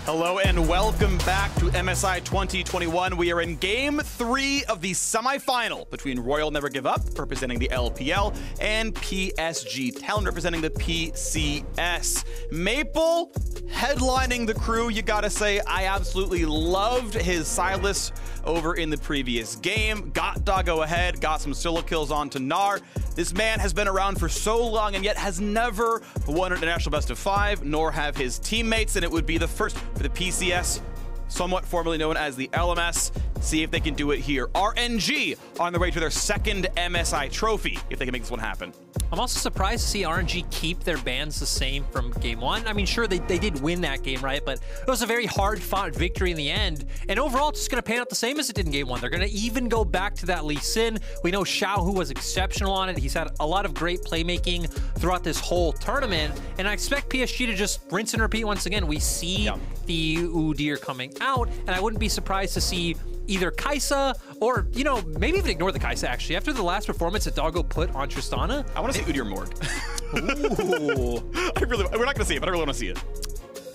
Hello and welcome back to MSI 2021. We are in Game 3 of the semifinal between Royal Never Give Up, representing the LPL, and PSG Talon, representing the PCS. Maple headlining the crew, you gotta say. I absolutely loved his Silas over in the previous game. Got Doggo ahead, got some solo kills onto Gnar. This man has been around for so long and yet has never won an international best of 5, nor have his teammates, and it would be the first for the PCS, somewhat formerly known as the LMS. See if they can do it here. RNG on their way to their second MSI trophy, if they can make this one happen. I'm also surprised to see RNG keep their bans the same from game 1. I mean, sure, they did win that game, right? But it was a very hard-fought victory in the end. And overall, it's just going to pan out the same as it did in game 1. They're going to even go back to that Lee Sin. We know Xiaohu was exceptional on it. He's had a lot of great playmaking throughout this whole tournament. And I expect PSG to just rinse and repeat once again. We see the Udyr coming out, and I wouldn't be surprised to see either Kai'Sa or, you know, maybe even ignore the Kai'Sa, actually. After the last performance that Doggo put on Tristana. I want to see Udyr Morg. Ooh. We're not going to see it, but I really want to see it.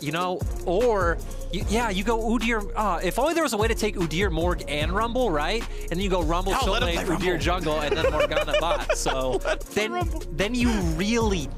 You know, or, you go Udyr. If only there was a way to take Udyr, Morg, and Rumble, right? And then you go Rumble, Chole, Udyr, Jungle, and then Morgana bot. So then you really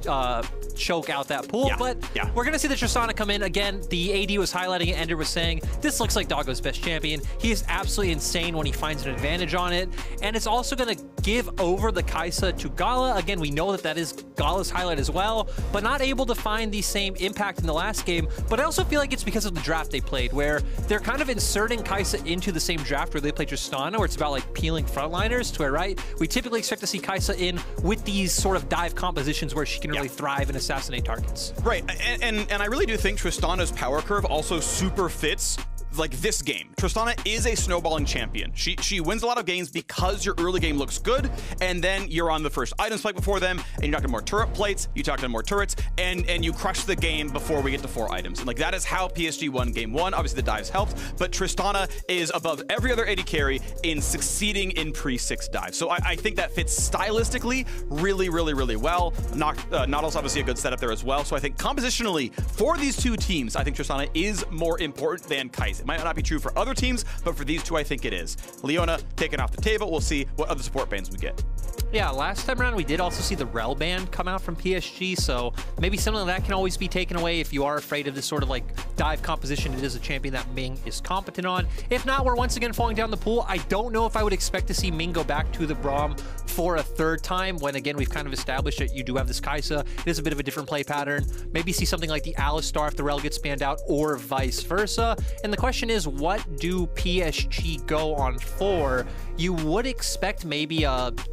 choke out that pool. But we're going to see the Tristana come in. Again, the AD was highlighting it. Ender was saying, this looks like Doggo's best champion. He is absolutely insane when he finds an advantage on it. And it's also going to give over the Kai'Sa to GALA. Again, we know that is GALA's highlight as well, but not able to find the same impact in the last game. But I also feel like it's because of the draft they played, where they're kind of inserting Kai'Sa into the same draft where they play Tristana, where it's about like peeling frontliners, to where, right, we typically expect to see Kai'Sa in with these sort of dive compositions where she can really thrive and assassinate targets. Right, and I really do think Tristana's power curve also super fits like this game. Tristana is a snowballing champion. She wins a lot of games because your early game looks good, and then you're on the first items plate before them, and you're knocking more turret plates, you talk to more turrets, and you crush the game before we get to 4 items. And like that is how PSG won game 1. Obviously the dives helped, but Tristana is above every other AD carry in succeeding in pre-6 dives. So I think that fits stylistically really, really, really well. Nautilus obviously a good setup there as well. So I think compositionally for these two teams, I think Tristana is more important than Kai'Sa. It might not be true for other teams, but for these two, I think it is. Leona taken off the table. We'll see what other support bans we get. Yeah, last time around, we did also see the Rel ban come out from PSG, so maybe something like that can always be taken away if you are afraid of this sort of like dive composition. It is a champion that Ming is competent on. If not, we're once again falling down the pool. I don't know if I would expect to see Ming go back to the Braum for a 3rd time, when again, we've kind of established that you do have this Kai'Sa. It is a bit of a different play pattern. Maybe see something like the Alistar if the Rel gets banned out, or vice versa. And the question is, what do PSG go on for? You would expect maybe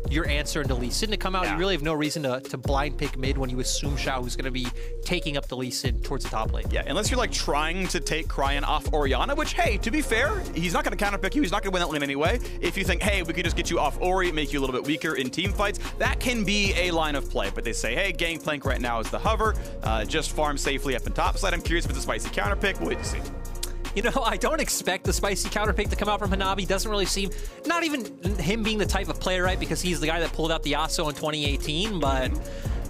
your answer into Lee Sin to come out. You really have no reason to blind pick mid when you assume Xiaohu's going to be taking up the Lee Sin towards the top lane. Yeah, unless you're like trying to take Cryin off Orianna, which, hey, to be fair, he's not going to counterpick you. He's not going to win that lane anyway. If you think, hey, we can just get you off Ori, make you a little bit weaker in team fights, that can be a line of play. But they say, hey, Gangplank right now is the hover. Just farm safely up in top side. I'm curious if it's a spicy counterpick. We'll wait to see. You know, I don't expect the spicy counterpick to come out from Hanabi. Doesn't really seem, not even him being the type of player, right? Because he's the guy that pulled out the Yasuo in 2018, but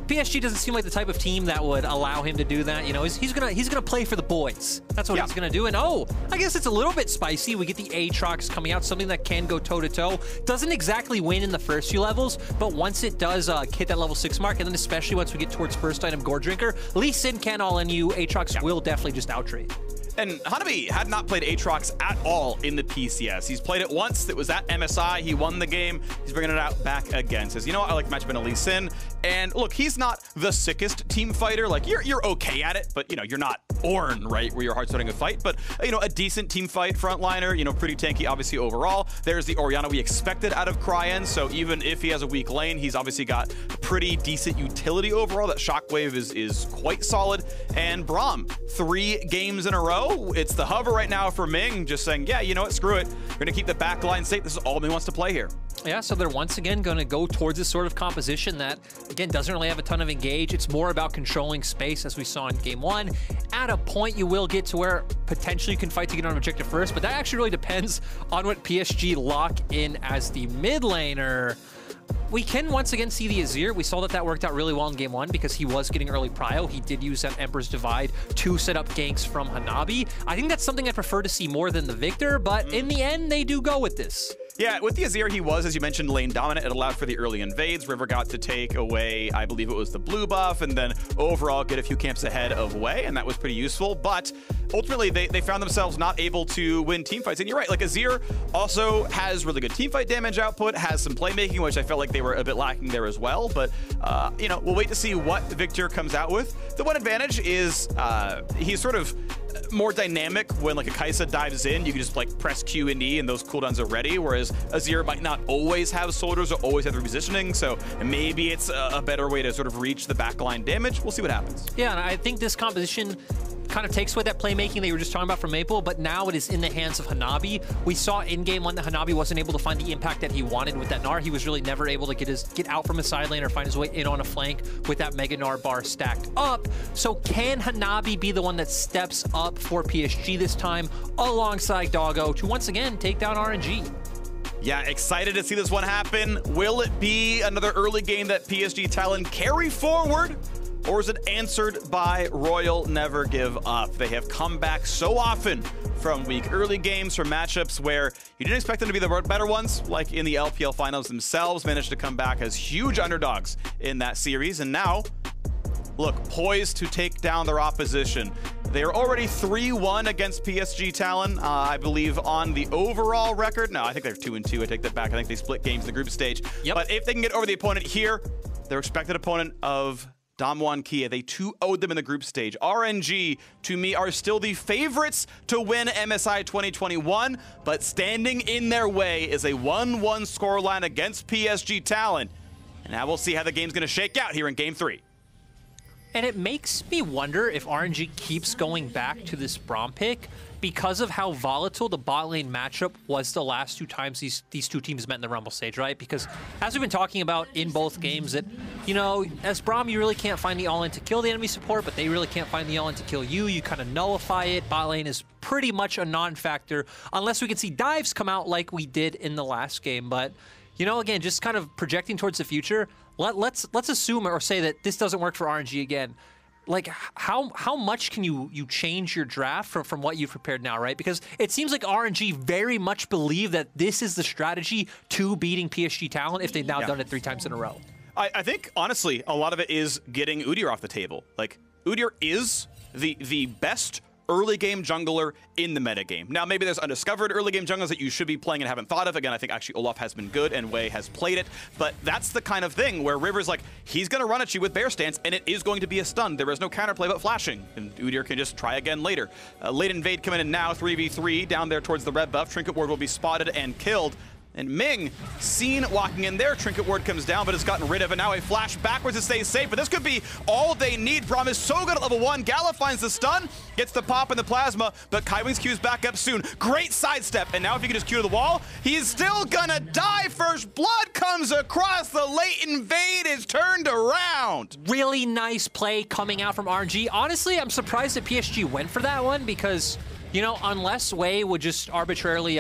PSG doesn't seem like the type of team that would allow him to do that. You know, he's gonna play for the boys. That's what he's gonna do. And I guess it's a little bit spicy. We get the Aatrox coming out, something that can go toe to toe. Doesn't exactly win in the first few levels, but once it does hit that level 6 mark, and then especially once we get towards first item Gore Drinker, Lee Sin can all in you. Aatrox will definitely just out-trade. And Hanabi had not played Aatrox at all in the PCS. He's played it once. It was at MSI. He won the game. He's bringing it out back again. Says, you know what? I like matchup in Lee Sin. And look, he's not the sickest team fighter. Like, you're okay at it, but, you know, you're not Ornn, right, where you're hard starting a fight. But, you know, a decent team fight frontliner, you know, pretty tanky, obviously, overall. There's the Orianna we expected out of Cryin. So even if he has a weak lane, he's obviously got pretty decent utility overall. That Shockwave is quite solid. And Braum, 3 games in a row. It's the hover right now for Ming, just saying, yeah, you know what, screw it. We're going to keep the back line safe. This is all Ming wants to play here. Yeah, so they're once again going to go towards this sort of composition that, again, doesn't really have a ton of engage. It's more about controlling space, as we saw in game 1. At a point, you will get to where potentially you can fight to get on objective first, but that actually really depends on what PSG lock in as the mid laner. we can once again see the Azir. We saw that that worked out really well in game 1 because he was getting early prio. He did use that Emperor's Divide to set up ganks from Hanabi. I think that's something I prefer to see more than the Viktor, but in the end, they do go with this. Yeah, with the Azir, he was, as you mentioned, lane dominant. It allowed for the early invades. River got to take away, I believe it was the blue buff, and then overall get a few camps ahead of Wei, and that was pretty useful. But ultimately, they found themselves not able to win teamfights. And you're right, like Azir also has really good teamfight damage output, has some playmaking, which I felt like they were a bit lacking there as well. But, you know, we'll wait to see what Viktor comes out with. The one advantage is he's sort of more dynamic when like a Kai'Sa dives in. You can just like press Q and E and those cooldowns are ready, whereas Azir might not always have soldiers or always have the repositioning, so maybe it's a better way to sort of reach the backline damage. We'll see what happens. Yeah, and I think this composition kind of takes away that playmaking that you were just talking about from Maple, but now it is in the hands of Hanabi. We saw in game 1 that Hanabi wasn't able to find the impact that he wanted with that Gnar. He was really never able to get out from his side lane or find his way in on a flank with that Mega Gnar bar stacked up. So can Hanabi be the one that steps up for PSG this time alongside Doggo to once again take down RNG? Yeah, excited to see this one happen. Will it be another early game that PSG Talon carry forward? Or is it answered by Royal Never Give Up? They have come back so often from weak early games, from matchups where you didn't expect them to be the better ones, like in the LPL finals themselves, managed to come back as huge underdogs in that series. And now, look, poised to take down their opposition. They are already 3-1 against PSG Talon, I believe, on the overall record. No, I think they're 2-2. I take that back. I think they split games in the group stage. Yep. But if they can get over the opponent here, their expected opponent of Damwon Kia, they 2-0'd them in the group stage. RNG, to me, are still the favorites to win MSI 2021, but standing in their way is a 1-1 scoreline against PSG Talon. And now we'll see how the game's going to shake out here in Game 3. And it makes me wonder if RNG keeps going back to this Braum pick because of how volatile the bot lane matchup was the last 2 times these two teams met in the Rumble stage, right? Because as we've been talking about in both games, that, you know, as Braum, you really can't find the all-in to kill the enemy support, but they really can't find the all-in to kill you. You kind of nullify it. Bot lane is pretty much a non-factor unless we can see dives come out like we did in the last game. But, you know, again, just kind of projecting towards the future, let's assume or say that this doesn't work for RNG again. Like, how much can you change your draft from what you've prepared now, right? Because it seems like RNG very much believe that this is the strategy to beating PSG Talon if they've now done it 3 times in a row. I think, honestly, a lot of it is getting Udyr off the table. Like, Udyr is the best early game jungler in the metagame. Now, maybe there's undiscovered early game junglers that you should be playing and haven't thought of. Again, I think actually Olaf has been good and Wei has played it, but that's the kind of thing where River's like, he's going to run at you with Bear Stance and it is going to be a stun. There is no counterplay but flashing, and Udyr can just try again later. Late invade coming in now, 3v3 down there towards the red buff. Trinket Ward will be spotted and killed. And Ming, seen walking in there. Trinket Ward comes down, but it's gotten rid of. And now a flash backwards to stay safe. But this could be all they need. Braum is so good at level 1. GALA finds the stun, gets the pop and the plasma, but Kaiwing's Q's back up soon. Great sidestep. And now if he can just Q to the wall, he's still gonna die. First blood comes across. The late invade is turned around. Really nice play coming out from RNG. Honestly, I'm surprised that PSG went for that one because, you know, unless Wei would just arbitrarily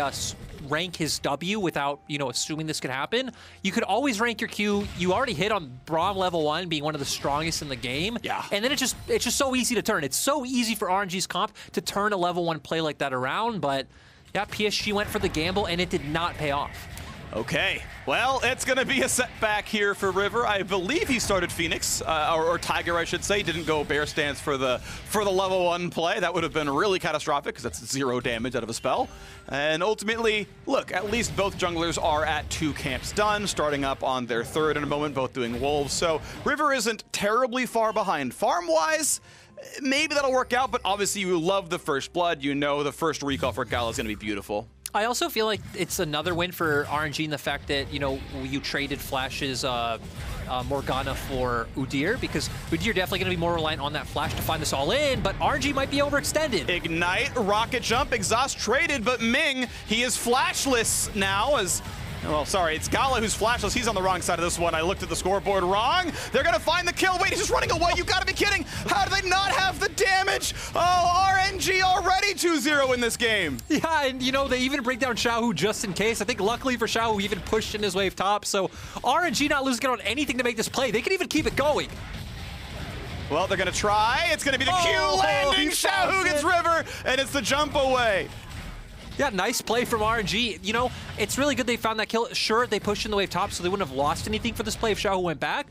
rank his W without, you know, assuming this could happen, you could always rank your Q. You already hit on Braum level 1 being one of the strongest in the game. Yeah. And then it's just so easy to turn. It's so easy for RNG's comp to turn a level 1 play like that around, but yeah, PSG went for the gamble and it did not pay off. Okay, well, it's going to be a setback here for River. I believe he started Phoenix, or Tiger, I should say. Didn't go Bear Stance for the level 1 play. That would have been really catastrophic because that's 0 damage out of a spell. And ultimately, look, at least both junglers are at 2 camps done, starting up on their 3rd in a moment, both doing wolves. So River isn't terribly far behind farm-wise. Maybe that'll work out, but obviously you love the first blood. You know the first recall for GALA is going to be beautiful. I also feel like it's another win for RNG in the fact that, you know, you traded Flash's Morgana for Udyr, because Udyr definitely going to be more reliant on that Flash to find this all in, but RNG might be overextended. Ignite, rocket jump, exhaust traded, but Ming, he is flashless now as Well, sorry, it's GALA who's flashless. He's on the wrong side of this one. I looked at the scoreboard wrong. They're going to find the kill. Wait, he's just running away. You got to be kidding. How do they not have the damage? Oh, RNG already 2-0 in this game. Yeah, and you know, they even break down Xiaohu just in case. I think luckily for Xiaohu, he even pushed in his wave top. So RNG not losing out on anything to make this play. They can even keep it going. Well, they're going to try. It's going to be the Q landing. Xiaohu gets River, and it's the jump away. Yeah, nice play from RNG. You know, it's really good they found that kill. Sure, they pushed in the wave top, so they wouldn't have lost anything for this play if Xiaohu went back.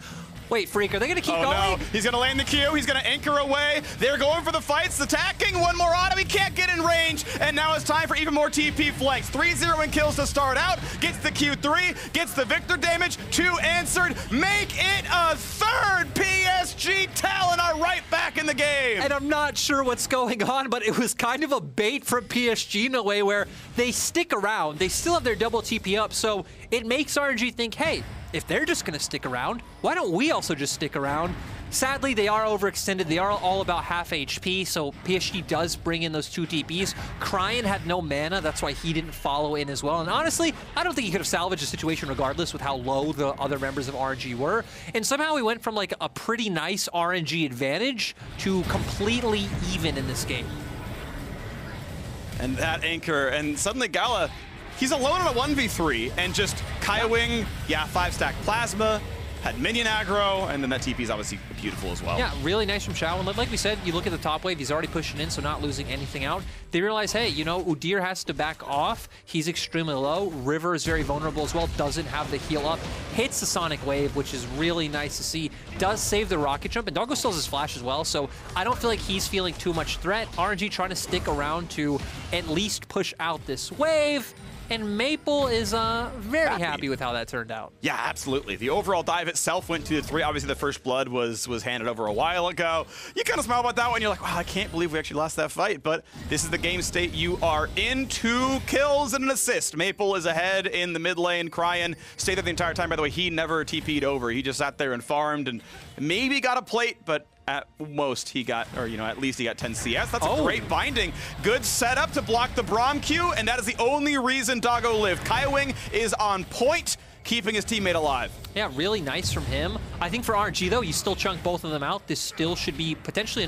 Wait, Phreak, are they going to keep going? No, he's going to land the Q. He's going to anchor away. They're going for the fights, attacking. One more auto. He can't get in range. And now it's time for even more TP flanks. 3-0 in kills to start out. Gets the Q3. Gets the Viktor damage. 2 answered. Make it a third. PSG Talon are right back in the game. And I'm not sure what's going on, but it was kind of a bait from PSG in a way where they stick around. They still have their double TP up, so it makes RNG think, hey, if they're just going to stick around, why don't we also just stick around? Sadly, they are overextended. They are all about half HP, so PSG does bring in those 2 TPs. Cryin had no mana, that's why he didn't follow in as well. And honestly, I don't think he could have salvaged the situation regardless with how low the other members of RNG were. And somehow we went from like a pretty nice RNG advantage to completely even in this game. And that anchor, and suddenly GALA, he's alone on a 1v3, and just Kaiwing, yeah, 5-stack plasma, had minion aggro, and then that TP is obviously beautiful as well. Yeah, really nice from Xiao. And like we said, you look at the top wave, he's already pushing in, so not losing anything out. They realize, hey, you know, Udyr has to back off. He's extremely low. River is very vulnerable as well, doesn't have the heal up. Hits the Sonic Wave, which is really nice to see. Does save the rocket jump, and Doggo still has his flash as well, so I don't feel like he's feeling too much threat. RNG trying to stick around to at least push out this wave. And Maple is very happy with how that turned out. Yeah, absolutely. The overall dive itself went 2-3. Obviously, the first blood was handed over a while ago. You kind of smile about that one. You're like, wow, I can't believe we actually lost that fight. But this is the game state you are in. 2 kills and an assist. Maple is ahead in the mid lane. Cryin stayed there the entire time. By the way, he never TP'd over. He just sat there and farmed and maybe got a plate, but at most he got, or you know, at least he got 10 CS. That's a great binding. Good setup to block the Braum Q, and that is the only reason Doggo lived. Kaiwing is on point, keeping his teammate alive. Yeah, really nice from him. I think for RNG though, you still chunk both of them out. This still should be potentially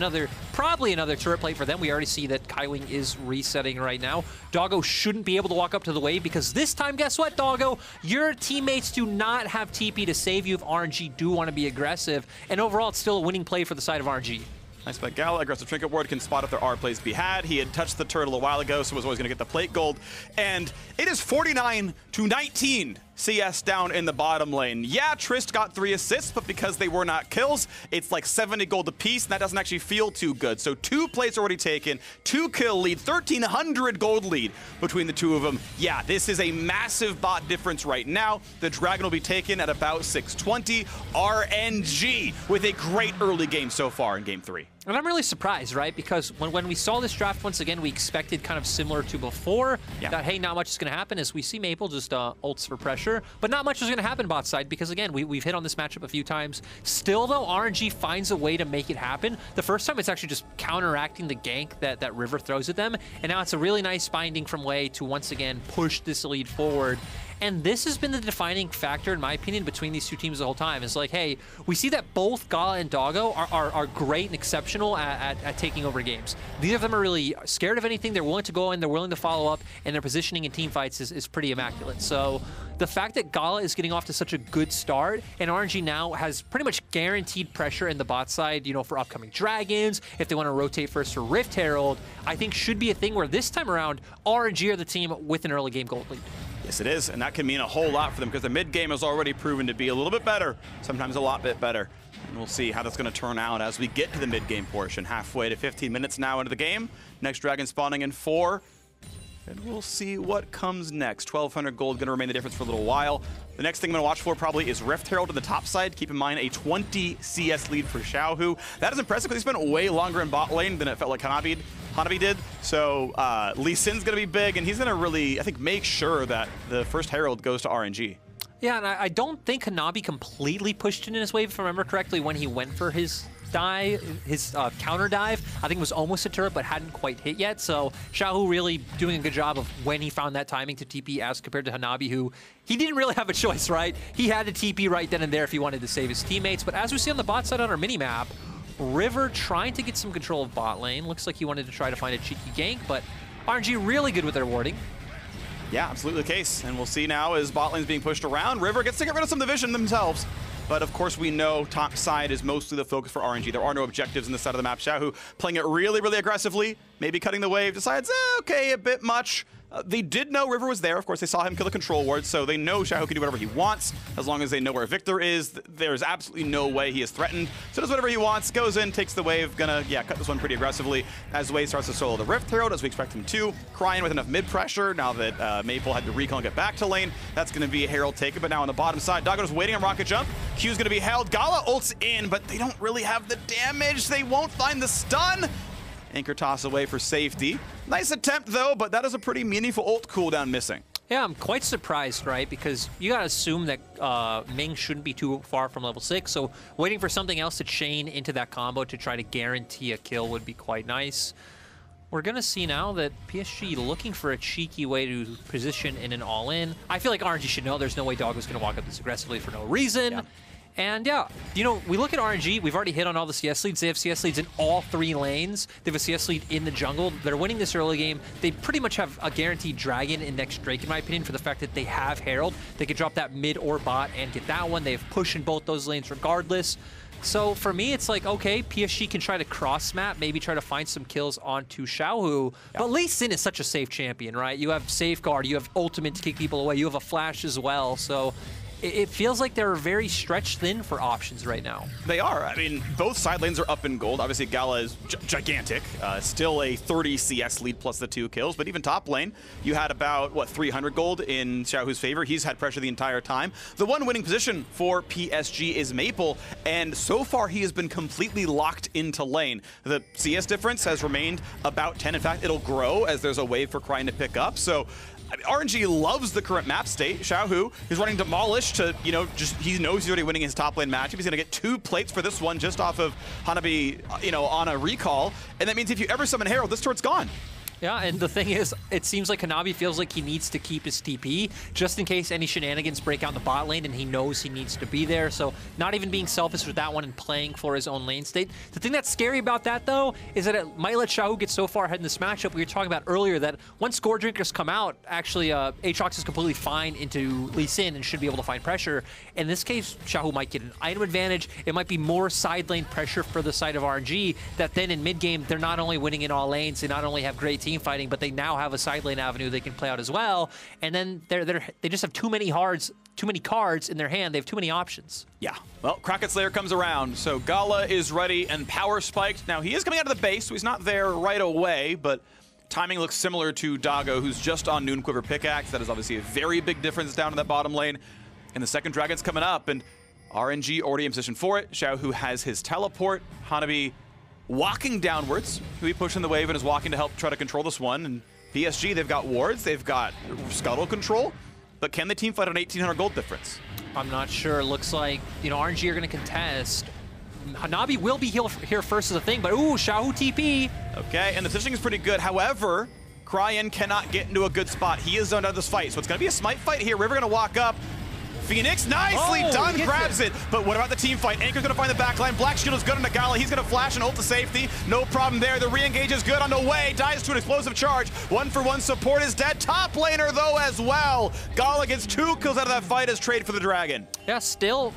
probably another turret plate for them. We already see that Kaiwing is resetting right now. Doggo shouldn't be able to walk up to the wave because this time, guess what, Doggo? Your teammates do not have TP to save you if RNG do want to be aggressive. And overall, it's still a winning play for the side of RNG. Nice by GALA. Aggressive Trinket Ward can spot if there are plays to be had. He had touched the turtle a while ago, so was always going to get the plate gold. And it is 49-19 CS down in the bottom lane. Yeah, Trist got 3 assists, but because they were not kills, it's like 70 gold apiece, and that doesn't actually feel too good. So 2 plates already taken, 2 kill lead, 1,300 gold lead between the 2 of them. Yeah, this is a massive bot difference right now. The Dragon will be taken at about 620. RNG with a great early game so far in Game 3. And I'm really surprised, right? Because when we saw this draft once again, we expected kind of similar to before. Yeah. That, hey, not much is going to happen as we see Maple just ults for pressure. But not much is going to happen bot side because, again, we've hit on this matchup a few times. Still, though, RNG finds a way to make it happen. The first time, it's actually just counteracting the gank that River throws at them. And now it's a really nice binding from Wei to, once again, push this lead forward. And this has been the defining factor, in my opinion, between these 2 teams the whole time. It's like, hey, we see that both GALA and Doggo are great and exceptional at taking over games. Neither of them are really scared of anything. They're willing to go in, they're willing to follow up, and their positioning in team fights is pretty immaculate. So the fact that GALA is getting off to such a good start, and RNG now has pretty much guaranteed pressure in the bot side, you know, for upcoming Dragons, if they want to rotate first for Rift Herald, I think should be a thing where this time around, RNG are the team with an early game gold lead. Yes, it is, and that can mean a whole lot for them because the mid game has already proven to be a little bit better, sometimes a lot bit better. And we'll see how that's going to turn out as we get to the mid game portion. Halfway to 15 minutes now into the game. Next Dragon spawning in 4. And we'll see what comes next. 1,200 gold going to remain the difference for a little while. The next thing I'm going to watch for probably is Rift Herald on the top side. Keep in mind a 20 CS lead for Xiaohu. That is impressive because he spent way longer in bot lane than it felt like Hanabi did. So Lee Sin's going to be big, and he's going to really, I think, make sure that the first Herald goes to RNG. Yeah, and I don't think Hanabi completely pushed in his wave, if I remember correctly, when he went for his dive, his counter dive. I think it was almost a turret, but hadn't quite hit yet. So Xiaohu really doing a good job of when he found that timing to TP as compared to Hanabi, who he didn't really have a choice, right? He had to TP right then and there if he wanted to save his teammates. But as we see on the bot side on our mini-map, River trying to get some control of bot lane. Looks like he wanted to try to find a cheeky gank, but RNG really good with their warding. Yeah, absolutely the case. And we'll see now as bot lane's being pushed around. River gets to get rid of some of the vision themselves. But of course, we know top side is mostly the focus for RNG. There are no objectives in this side of the map. Xiaohu playing it really, really aggressively, maybe cutting the wave, decides, okay, a bit much. They did know River was there. Of course, they saw him kill the control ward, so they know Xiaohu can do whatever he wants. As long as they know where Viktor is, there's absolutely no way he is threatened. So does whatever he wants, goes in, takes the wave, gonna, yeah, cut this one pretty aggressively as Wave starts to solo the Rift Herald, as we expect him to. Cryin with enough mid-pressure, now that Maple had to recall and get back to lane. That's gonna be a Herald taken, but now on the bottom side, Doggo is waiting on Rocket Jump. Q's gonna be held, GALA ults in, but they don't really have the damage. They won't find the stun. Anchor toss away for safety. Nice attempt though, but that is a pretty meaningful ult cooldown missing. Yeah, I'm quite surprised, right? Because you gotta assume that Ming shouldn't be too far from level 6, so waiting for something else to chain into that combo to try to guarantee a kill would be quite nice. We're gonna see now that PSG looking for a cheeky way to position in an all-in. I feel like RNG should know there's no way Doggo's gonna walk up this aggressively for no reason. Yeah. And yeah, you know, we look at RNG, we've already hit on all the CS leads. They have CS leads in all 3 lanes. They have a CS lead in the jungle. They're winning this early game. They pretty much have a guaranteed Dragon in next Drake, in my opinion, for the fact that they have Herald. They could drop that mid or bot and get that one. They have push in both those lanes regardless. So for me, it's like, okay, PSG can try to cross map, maybe try to find some kills onto Xiaohu. Yeah. But Lee Sin is such a safe champion, right? You have Safeguard, you have Ultimate to kick people away, you have a Flash as well. So it feels like they're very stretched thin for options right now. They are. I mean, both side lanes are up in gold. Obviously, GALA is gigantic. Still a 30 CS lead plus the 2 kills. But even top lane, you had about, what, 300 gold in Xiaohu's favor. He's had pressure the entire time. The one winning position for PSG is Maple. And so far, he has been completely locked into lane. The CS difference has remained about 10. In fact, it'll grow as there's a wave for Cryin to pick up. So I mean, RNG loves the current map state. Xiaohu is running Demolish to, you know, just he knows he's already winning his top lane matchup. He's going to get 2 plates for this one just off of Hanabi, you know, on a recall. And that means if you ever summon Herald, this turret's gone. Yeah, and the thing is, it seems like Hanabi feels like he needs to keep his TP just in case any shenanigans break out in the bot lane, and he knows he needs to be there. So not even being selfish with that one and playing for his own lane state. The thing that's scary about that, though, is that it might let Xiaohu get so far ahead in this matchup we were talking about earlier that once Score Drinkers come out, actually Aatrox is completely fine into Lee Sin and should be able to find pressure. In this case, Xiaohu might get an item advantage. It might be more side lane pressure for the side of RNG that then in mid-game, they're not only winning in all lanes, they not only have great team fighting, but they now have a side lane avenue they can play out as well. And then they just have too many cards in their hand. They have too many options. Yeah. Well, Kraken Slayer comes around, so GALA is ready and power spiked. Now, he is coming out of the base, so he's not there right away, but timing looks similar to Doggo, who's just on Noon Quiver Pickaxe. That is obviously a very big difference down in that bottom lane. And the second Dragon's coming up, and RNG already in position for it. Xiaohu has his teleport. Hanabi walking downwards. He pushing the wave and is walking to help try to control this one. And PSG, they've got wards, they've got scuttle control, but can the team fight an 1,800 gold difference? I'm not sure. It looks like, you know, RNG are going to contest. Hanabi will be here first as a thing, but ooh, Xiaohu TP. Okay, and the positioning is pretty good. However, Cryin cannot get into a good spot. He is zoned out of this fight, so it's going to be a smite fight here. River going to walk up. Phoenix, nicely done, grabs it. But what about the team fight? Anchor's gonna find the backline. Black Shield is good on the GALA. He's gonna flash and ult to safety. No problem there. The re-engage is good on the way. Dies to an explosive charge. 1-for-1 support is dead. Top laner though as well. GALA gets 2 kills out of that fight as trade for the Dragon. Yeah, still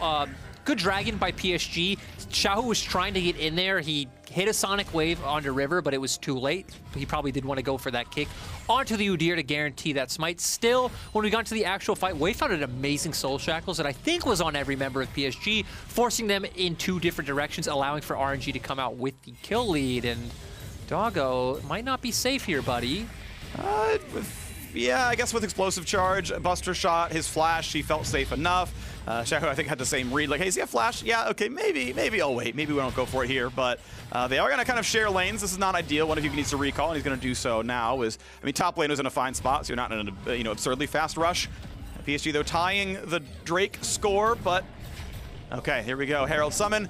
good Dragon by PSG. Xiaohu was trying to get in there. He hit a Sonic Wave onto River, but it was too late. He probably did want to go for that kick onto the Udyr to guarantee that smite. Still, when we got to the actual fight, Wave found an amazing Soul Shackles that I think was on every member of PSG, forcing them in 2 different directions, allowing for RNG to come out with the kill lead. And Doggo might not be safe here, buddy. Yeah, I guess with explosive charge, Buster shot, his flash, he felt safe enough. Xiaohu, I think, had the same read, like, hey, is he a flash? Yeah, okay, maybe I'll wait. Maybe we don't go for it here, but they are going to kind of share lanes. This is not ideal. One of you needs to recall, and he's going to do so now. I mean, top lane was in a fine spot, so you're not in an absurdly fast rush. PSG, though, tying the Drake score, but okay, here we go. Herald Summon.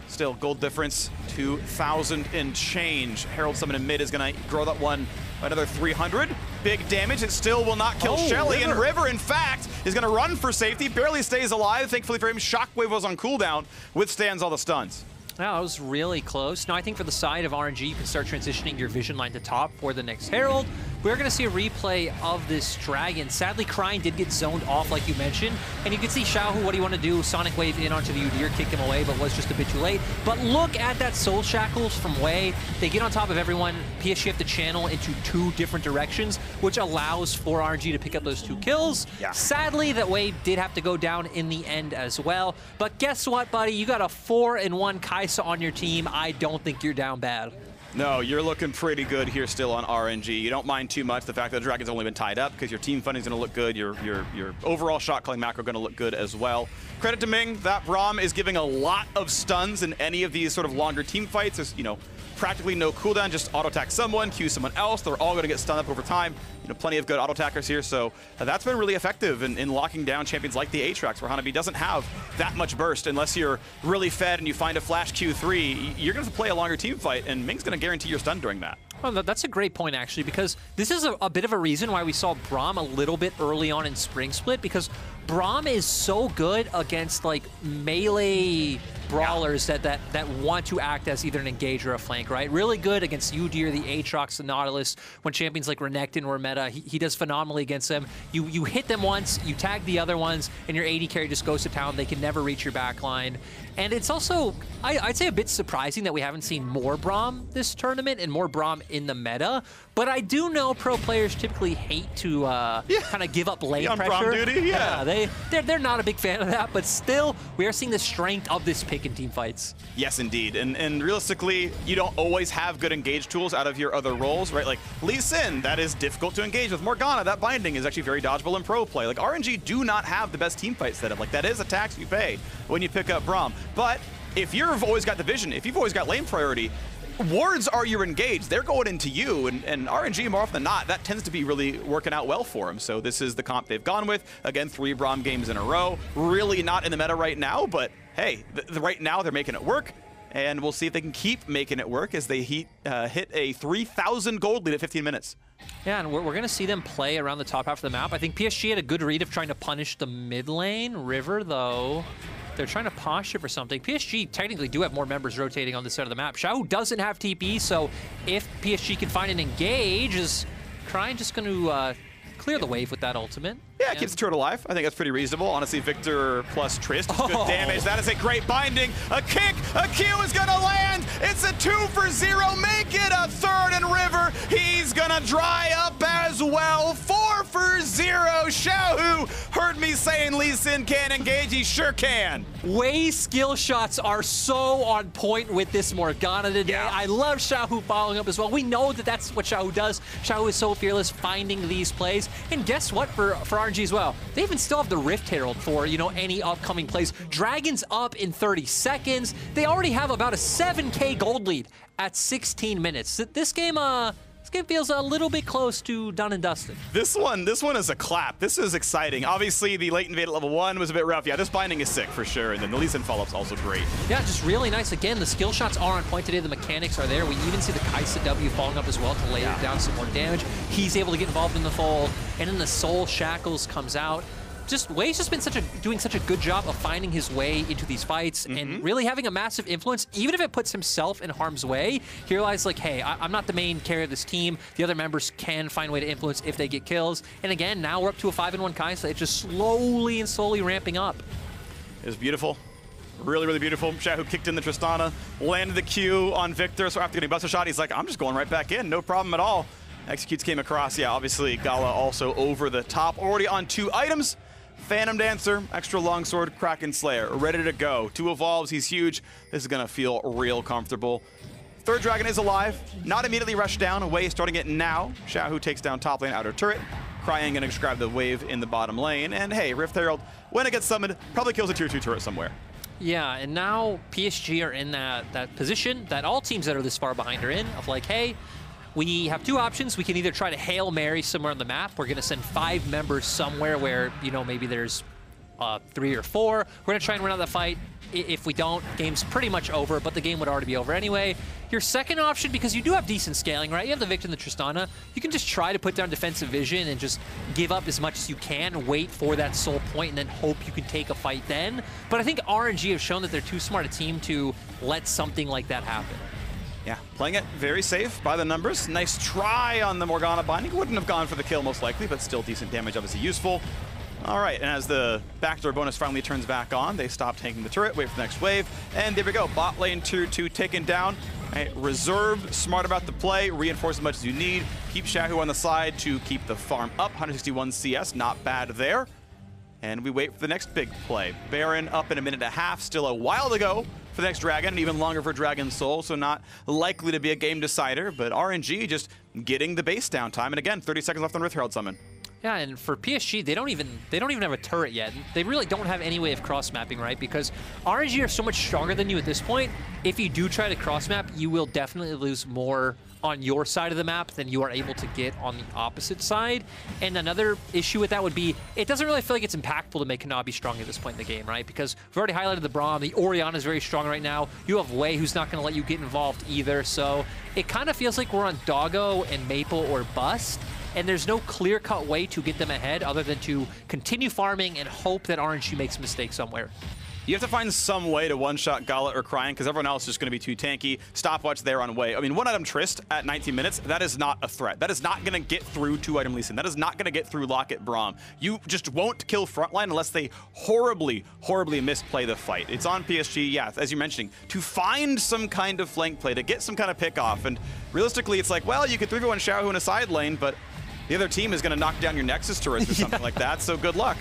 Still, gold difference, 2,000 and change. Herald Summon in mid is going to grow that one by another 300. Big damage. It still will not kill Shelly. And River, in fact, is going to run for safety. Barely stays alive. Thankfully for him, Shockwave was on cooldown. Withstands all the stuns. Wow, that was really close. Now, I think for the side of RNG, you can start transitioning your vision line to top for the next Herald. We're going to see a replay of this Dragon. Sadly, Cryin did get zoned off, like you mentioned. And you can see Xiaohu, what do you want to do? Sonic Wave in onto the Udyr, kicked him away, but was just a bit too late. But look at that Soul Shackles from Wei. They get on top of everyone. PSG have to channel into 2 different directions, which allows for RNG to pick up those 2 kills. Yeah. Sadly, that Wei did have to go down in the end as well. But guess what, buddy? You got a 4-1 Kai'Sa on your team. I don't think you're down bad. No, you're looking pretty good here still on RNG. You don't mind too much the fact that the Dragon's only been tied up because your team funding is going to look good. Your overall shot calling macro going to look good as well. Credit to Ming, that Braum is giving a lot of stuns in any of these sort of longer team fights. There's, you know, practically no cooldown, just auto attack someone, Q someone else. They're all going to get stunned up over time. You know, plenty of good auto attackers here, so that's been really effective in locking down champions like the Aatrox, where Hanabi doesn't have that much burst. Unless you're really fed and you find a flash Q3, you're going to play a longer team fight, and Ming's going to guarantee your stun during that. Well, that's a great point, actually, because this is a bit of a reason why we saw Braum a little bit early on in Spring Split, because Braum is so good against, like, melee brawlers that want to act as either an engage or a flank, right? Really good against Udyr, the Aatrox, the Nautilus. When champions like Renekton were meta, he does phenomenally against them. You hit them once, you tag the other ones, and your AD carry just goes to town. They can never reach your backline. And it's also, I'd say, a bit surprising that we haven't seen more Braum this tournament and more Braum in the meta. But I do know pro players typically hate to kind of give up lane pressure. Braum duty, yeah. They're not a big fan of that, but still, we are seeing the strength of this pick in team fights. Yes, indeed. And realistically, you don't always have good engage tools out of your other roles, right? Like Lee Sin, that is difficult to engage with. Morgana, that binding is actually very dodgeable in pro play. Like RNG do not have the best team fight setup. Like that is a tax you pay when you pick up Braum. But if you've always got the vision, if you've always got lane priority, wards are your engage. They're going into you, and RNG, more often than not, that tends to be really working out well for them. So this is the comp they've gone with. Again, 3 Braum games in a row. Really not in the meta right now, but hey, right now they're making it work. And we'll see if they can keep making it work as they hit a 3,000 gold lead at 15 minutes. Yeah, and we're going to see them play around the top half of the map. I think PSG had a good read of trying to punish the mid lane. River, though, they're trying to posture for something. PSG technically do have more members rotating on this side of the map. Xiaohu doesn't have TP, so if PSG can find an engage, is Cryin just going to clear the wave with that ultimate? Yeah, it keeps the turtle alive. I think that's pretty reasonable. Honestly, Viktor plus Trist is good damage. That is a great binding. A kick, a Q is gonna land. It's a 2 for 0. Make it a third, and River, he's gonna dry up as well. 4 for 0. Xiaohu heard me saying Lee Sin can't engage. He sure can. Wei's skill shots are so on point with this Morgana today. Yeah. I love Xiaohu following up as well. We know that that's what Xiaohu does. Xiaohu is so fearless finding these plays. And guess what, for RNG as well, they even still have the Rift Herald for, you know, any upcoming plays. Dragon's up in 30 seconds. They already have about a 7K gold lead at 16 minutes. This game feels a little bit close to done and dusted. This one is a clap. This is exciting. Obviously, the late invade at level 1 was a bit rough. Yeah, this binding is sick for sure. And then the Lee Sin follow-up's also great. Yeah, just really nice. Again, the skill shots are on point today. The mechanics are there. We even see the Kai'Sa W falling up as well to lay down some more damage. He's able to get involved in the fold. And then the Soul Shackles comes out. Wei's just been doing such a good job of finding his way into these fights and really having a massive influence, even if it puts himself in harm's way. He realized, like, hey, I'm not the main carrier of this team. The other members can find a way to influence if they get kills. And again, now we're up to a 5-1 Kai'Sa. It's just slowly and slowly ramping up. It was beautiful. Really, really beautiful. Xiaohu kicked in the Tristana, landed the Q on Viktor. So after getting buster shot, he's like, I'm just going right back in. No problem at all. Executes came across. Yeah, obviously, GALA also over the top. Already on 2 items. Phantom Dancer, extra longsword, Kraken Slayer, ready to go. 2 evolves, he's huge. This is gonna feel real comfortable. Third dragon is alive, not immediately rushed down. Away starting it now. Xiaohu takes down top lane outer turret. Cryin gonna grab the wave in the bottom lane. And hey, Rift Herald, when it gets summoned, probably kills a tier 2 turret somewhere. Yeah, and now PSG are in that position that all teams that are this far behind are in, of like, hey, we have two options. We can either try to Hail Mary somewhere on the map. We're going to send 5 members somewhere where, you know, maybe there's 3 or 4. We're going to try and win out the fight. If we don't, game's pretty much over, but the game would already be over anyway. Your second option, because you do have decent scaling, right? You have the Viktor and the Tristana. You can just try to put down defensive vision and just give up as much as you can, wait for that soul point, and then hope you can take a fight then. But I think RNG have shown that they're too smart a team to let something like that happen. Yeah, playing it very safe by the numbers. Nice try on the Morgana binding. Wouldn't have gone for the kill most likely, but still decent damage, obviously useful. All right, and as the backdoor bonus finally turns back on, they stop tanking the turret, wait for the next wave, and there we go. Bot lane tier 2 taken down. Right, reserve, smart about the play, reinforce as much as you need. Keep Xiaohu on the side to keep the farm up. 161 CS, not bad there. And we wait for the next big play. Baron up in a minute and a half, still a while to go for the next Dragon, and even longer for Dragon Soul, so not likely to be a game decider, but RNG just getting the base downtime. And again, 30 seconds left on Rift Herald Summon. Yeah, and for PSG, they don't even have a turret yet. They really don't have any way of cross-mapping, right? Because RNG are so much stronger than you at this point. If you do try to cross-map, you will definitely lose more on your side of the map than you are able to get on the opposite side. And another issue with that would be, it doesn't really feel like it's impactful to make Hanabi strong at this point in the game, right? Because we've already highlighted the Braum, the Orianna is very strong right now. You have Wei, who's not going to let you get involved either. So it kind of feels like we're on Doggo and Maple or bust. And there's no clear-cut way to get them ahead other than to continue farming and hope that RNG makes a mistake somewhere. You have to find some way to one-shot GALA or Cryin, because everyone else is just going to be too tanky. Stopwatch there on Wei. I mean, one-item Trist at 19 minutes, that is not a threat. That is not going to get through 2-item Lee Sin. That is not going to get through Locket Braum. You just won't kill frontline unless they horribly, horribly misplay the fight. It's on PSG, yeah, as you're mentioning, to find some kind of flank play, to get some kind of pick-off. And realistically, it's like, well, you could 3v1 Xiaohu in a side lane, but the other team is going to knock down your Nexus turrets or something like that, so good luck.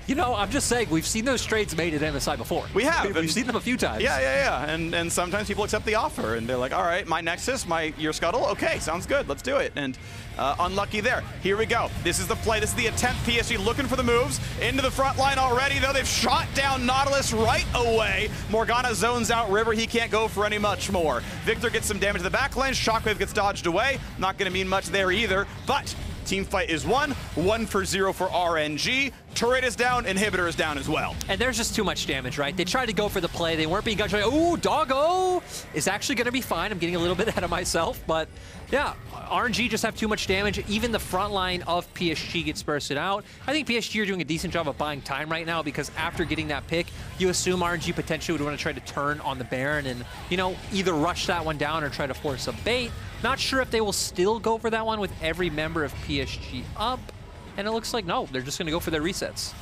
You know, I'm just saying, we've seen those trades made at MSI before. We have. We've seen them a few times. Yeah. And sometimes people accept the offer, and they're like, all right, my Nexus, your Scuttle, okay, sounds good, let's do it. And unlucky there. Here we go. This is the play. This is the attempt. PSG looking for the moves. Into the front line already, though. They've shot down Nautilus right away. Morgana zones out River. He can't go for any much more. Viktor gets some damage to the back lane. Shockwave gets dodged away. Not going to mean much there either, but team fight is 1 for 0 for RNG. Turret is down, inhibitor is down as well. And there's just too much damage, right? They tried to go for the play. They weren't being gun-shy. Ooh, Doggo is actually going to be fine. I'm getting a little bit ahead of myself, but yeah, RNG just have too much damage. Even the front line of PSG gets bursted out. I think PSG are doing a decent job of buying time right now, because after getting that pick, you assume RNG potentially would want to try to turn on the Baron and, you know, either rush that one down or try to force a bait. Not sure if they will still go for that one with every member of PSG up. And it looks like, no, they're just going to go for their resets.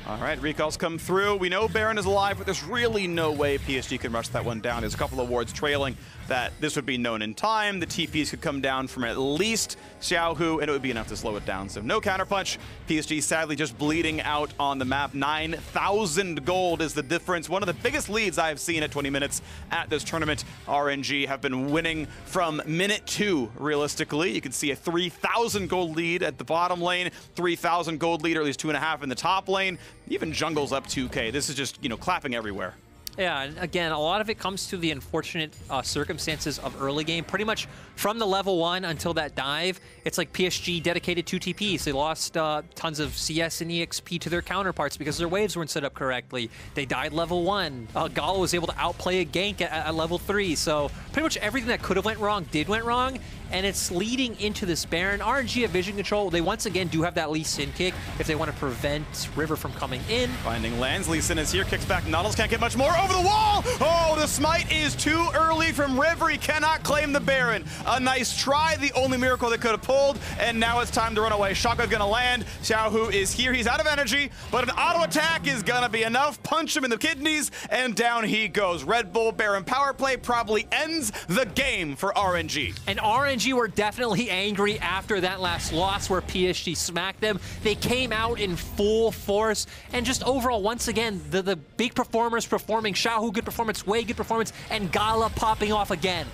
All right, recalls come through. We know Baron is alive, but there's really no way PSG can rush that one down. There's a couple of wards trailing that this would be known in time. The TPs could come down from at least Xiaohu, and it would be enough to slow it down. So no counterpunch. PSG sadly just bleeding out on the map. 9,000 gold is the difference. One of the biggest leads I've seen at 20 minutes at this tournament. RNG have been winning from minute 2, realistically. You can see a 3,000 gold lead at the bottom lane, 3,000 gold lead, or at least 2.5 in the top lane. Even jungle's up 2K. This is just, you know, clapping everywhere. Yeah, and again, a lot of it comes to the unfortunate circumstances of early game. Pretty much from the level 1 until that dive, it's like PSG dedicated 2 TPs. They lost tons of CS and EXP to their counterparts because their waves weren't set up correctly. They died level 1. GALA was able to outplay a gank at level 3. So pretty much everything that could have went wrong went wrong. And it's leading into this Baron. RNG have vision control. They once again do have that Lee Sin kick if they want to prevent River from coming in. Finding lands. Lee Sin is here. Kicks back. Nautilus can't get much more. Over the wall! Oh, the smite is too early from River. He cannot claim the Baron. A nice try. The only miracle they could have pulled. And now it's time to run away. Shockwave gonna land. Xiaohu is here. He's out of energy, but an auto attack is gonna be enough. Punch him in the kidneys, and down he goes. Red Bull Baron power play probably ends the game for RNG. And RNG were definitely angry after that last loss where PSG smacked them. They came out in full force, and just overall, once again, the big performers performing. Xiaohu, good performance. Wei, good performance. And GALA popping off again.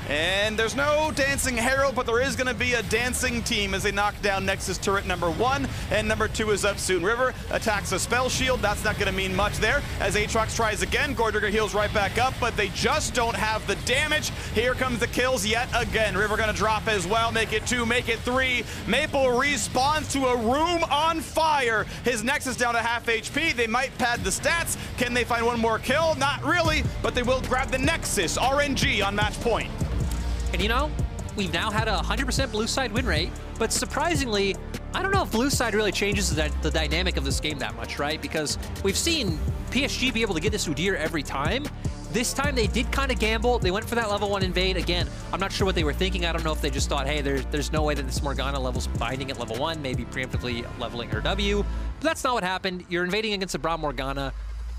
And there's no Dancing Herald, but there is going to be a dancing team as they knock down Nexus turret number 1, and number 2 is up soon. River attacks a spell shield. That's not going to mean much there as Aatrox tries again. Gordrigger heals right back up, but they just don't have the damage. Here comes the kills yet again. River going to drop as well. Make it 2, make it 3. Maple respawns to a room on fire. His Nexus down to half HP. They might pad the stats. Can they find one more kill? Not really, but they will grab the Nexus. RNG on match point. And you know, we've now had a 100% blue side win rate, but surprisingly, I don't know if blue side really changes the dynamic of this game that much, right? Because we've seen PSG be able to get this Udyr every time. This time they did kind of gamble. They went for that level 1 invade. Again, I'm not sure what they were thinking. I don't know if they just thought, hey, there's no way that this Morgana level's binding at level 1, maybe preemptively leveling her W. But that's not what happened. You're invading against a Braum Morgana.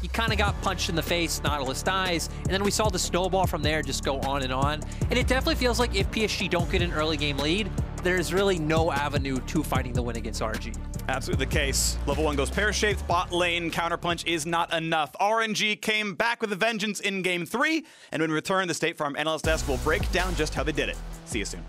You kind of got punched in the face, Nautilus dies, and then we saw the snowball from there just go on. And it definitely feels like if PSG don't get an early game lead, there's really no avenue to fighting the win against RNG. Absolutely the case. Level 1 goes pear-shaped, bot lane counterpunch is not enough. RNG came back with a vengeance in game 3, and when we return, the State Farm Analyst Desk will break down just how they did it. See you soon.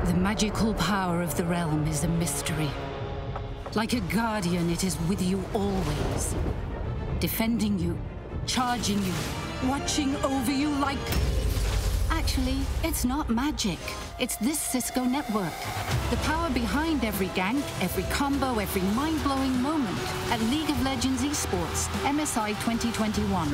The magical power of the realm is a mystery. Like a guardian, it is with you always. Defending you, charging you, watching over you like... Actually, it's not magic. It's this Cisco network. The power behind every gank, every combo, every mind-blowing moment. At League of Legends Esports, MSI 2021.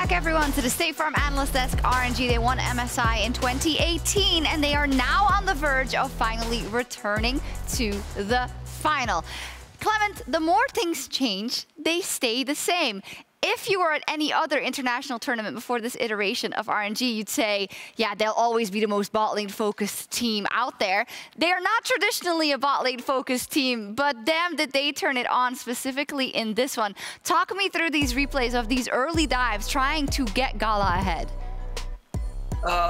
back, everyone, to the State Farm Analyst Desk. RNG, they won MSI in 2018, and they are now on the verge of finally returning to the final. Clement, the more things change, they stay the same. If you were at any other international tournament before this iteration of RNG, you'd say, yeah, they'll always be the most bot lane focused team out there. They are not traditionally a bot lane focused team, but damn did they turn it on specifically in this one. Talk me through these replays of these early dives trying to get GALA ahead.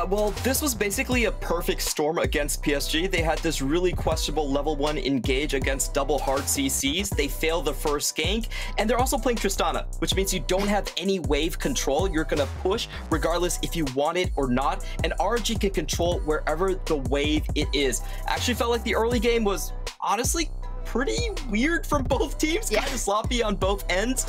Well, this was basically a perfect storm against PSG. They had this really questionable level 1 engage against double hard CCs. They failed the first gank, and they're also playing Tristana, which means you don't have any wave control. You're gonna push regardless if you want it or not, and RNG can control wherever the wave it is. Actually felt like the early game was honestly pretty weird from both teams, kind of sloppy on both ends.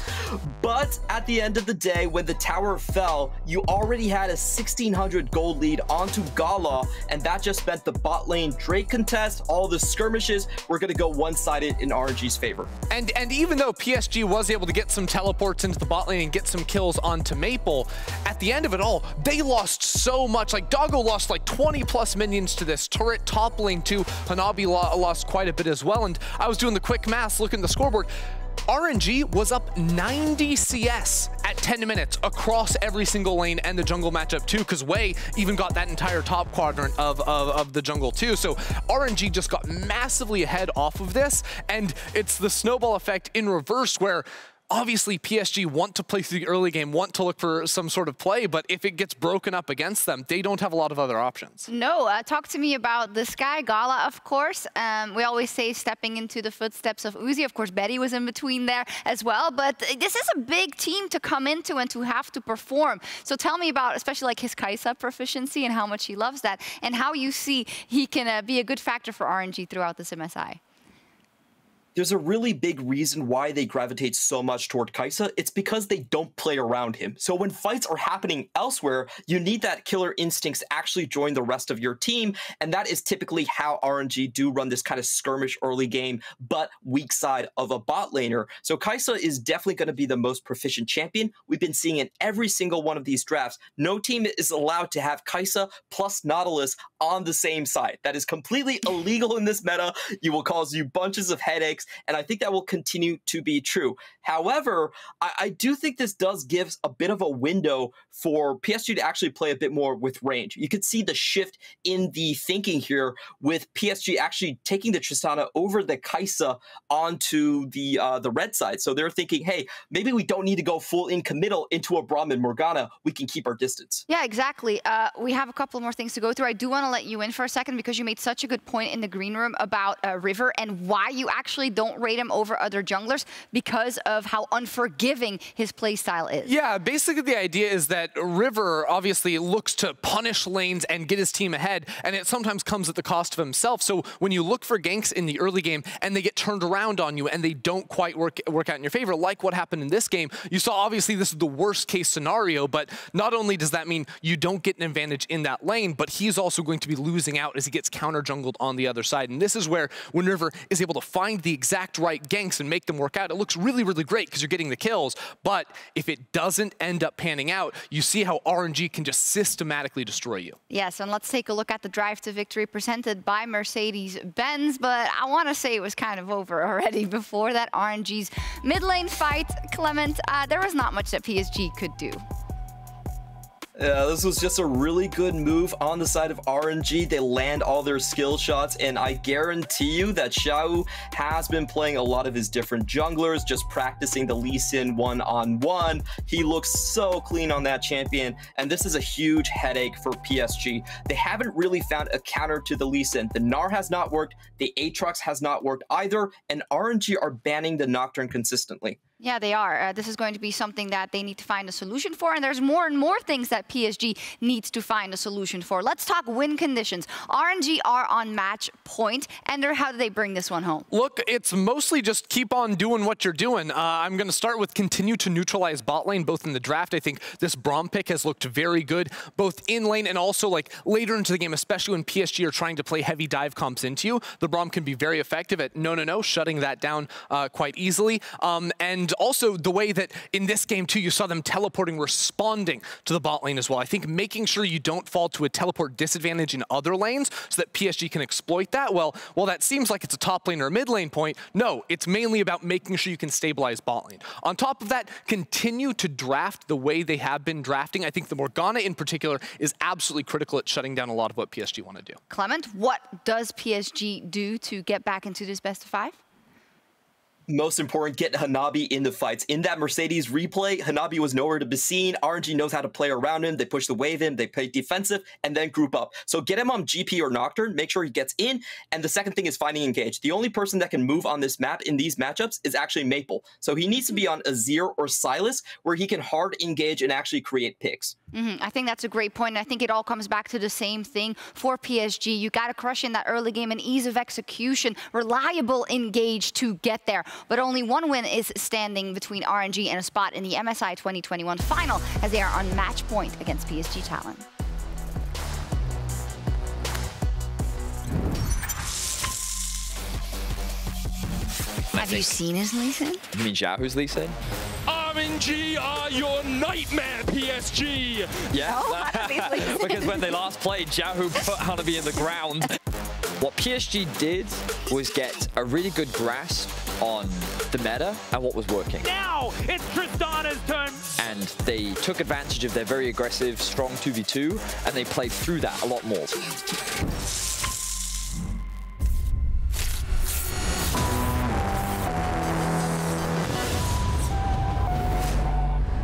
But at the end of the day, when the tower fell, you already had a 1600 gold lead onto GALA, and that just meant the bot lane Drake contest, all the skirmishes, were going to go one-sided in RNG's favor. And even though PSG was able to get some teleports into the bot lane and get some kills onto Maple, at the end of it all, they lost so much. Like, Doggo lost like 20 plus minions to this turret, top lane too. Hanabi lost quite a bit as well, and I was doing the quick math, looking at the scoreboard. RNG was up 90 CS at 10 minutes across every single lane and the jungle matchup too, because Wei even got that entire top quadrant of the jungle too. So RNG just got massively ahead off of this, and it's the snowball effect in reverse where obviously PSG want to play through the early game, want to look for some sort of play, but if it gets broken up against them, they don't have a lot of other options. No, talk to me about this guy, GALA, of course. We always say stepping into the footsteps of Uzi. Of course, Betty was in between there as well, but this is a big team to come into and to have to perform. So tell me about, especially like his Kai'Sa proficiency and how much he loves that, and how you see he can be a good factor for RNG throughout this MSI. There's a really big reason why they gravitate so much toward Kai'Sa. It's because they don't play around him. So when fights are happening elsewhere, you need that killer instincts to actually join the rest of your team. And that is typically how RNG do run this kind of skirmish early game, but weak side of a bot laner. So Kai'Sa is definitely going to be the most proficient champion. We've been seeing in every single one of these drafts. No team is allowed to have Kai'Sa plus Nautilus on the same side. That is completely illegal in this meta. You will cause you bunches of headaches, and I think that will continue to be true. However, I do think this does give a bit of a window for PSG to actually play a bit more with range. You could see the shift in the thinking here with PSG actually taking the Tristana over the Kai'Sa onto the red side. So they're thinking, hey, maybe we don't need to go full in committal into a Braum and Morgana. We can keep our distance. Yeah, exactly. We have a couple more things to go through. I do want to let you in for a second because you made such a good point in the green room about River and why you actually don't rate him over other junglers because of how unforgiving his playstyle is. Yeah, basically the idea is that River obviously looks to punish lanes and get his team ahead, and it sometimes comes at the cost of himself. So when you look for ganks in the early game and they get turned around on you and they don't quite work out in your favor, like what happened in this game, you saw obviously this is the worst case scenario, but not only does that mean you don't get an advantage in that lane, but he's also going to be losing out as he gets counter jungled on the other side. And this is where when River is able to find the exact right ganks and make them work out, it looks really, really great because you're getting the kills. But if it doesn't end up panning out, you see how RNG can just systematically destroy you. Yes, and let's take a look at the drive to victory presented by Mercedes-Benz, but I want to say it was kind of over already before that RNG's mid lane fight. Clement, there was not much that PSG could do. Yeah, this was just a really good move on the side of RNG. They land all their skill shots, and I guarantee you that Xiaohu has been playing a lot of his different junglers, just practicing the Lee Sin one-on-one. He looks so clean on that champion, and this is a huge headache for PSG. They haven't really found a counter to the Lee Sin. The Gnar has not worked, the Aatrox has not worked either, and RNG are banning the Nocturne consistently. Yeah, they are. This is going to be something that they need to find a solution for, and there's more and more things that PSG needs to find a solution for. Let's talk win conditions. RNG are on match point, and how do they bring this one home? Look, it's mostly just keep on doing what you're doing. I'm going to start with continue to neutralize bot lane, both in the draft. I think this Braum pick has looked very good, both in lane and also like later into the game, especially when PSG are trying to play heavy dive comps into you. The Braum can be very effective at no, shutting that down quite easily. And And also the way that in this game too, you saw them teleporting, responding to the bot lane as well. I think making sure you don't fall to a teleport disadvantage in other lanes so that PSG can exploit that. Well, that seems like it's a top lane or a mid lane point. No, it's mainly about making sure you can stabilize bot lane. On top of that, continue to draft the way they have been drafting. I think the Morgana in particular is absolutely critical at shutting down a lot of what PSG want to do. Clement, what does PSG do to get back into this best of 5? Most important, get Hanabi in the fights. In that Mercedes replay, Hanabi was nowhere to be seen. RNG knows how to play around him. They push the wave in, they play defensive, and then group up. So get him on GP or Nocturne, make sure he gets in. And the second thing is finding engage. The only person that can move on this map in these matchups is actually Maple. So he needs to be on Azir or Sylas, where he can hard engage and actually create picks. I think that's a great point. And I think it all comes back to the same thing for PSG. You got to crush in that early game and ease of execution, reliable engage to get there. But only one win is standing between RNG and a spot in the MSI 2021 final, as they are on match point against PSG Talon. Have you seen his Lee Sin? You mean Xiaohu's Lee Sin? RNG are your nightmare, PSG! Yeah, Oh, because when they last played, Xiaohu put Hanabi in the ground. What PSG did was get a really good grasp on the meta and what was working. Now it's Tristana's turn! And they took advantage of their very aggressive, strong 2v2, and they played through that a lot more.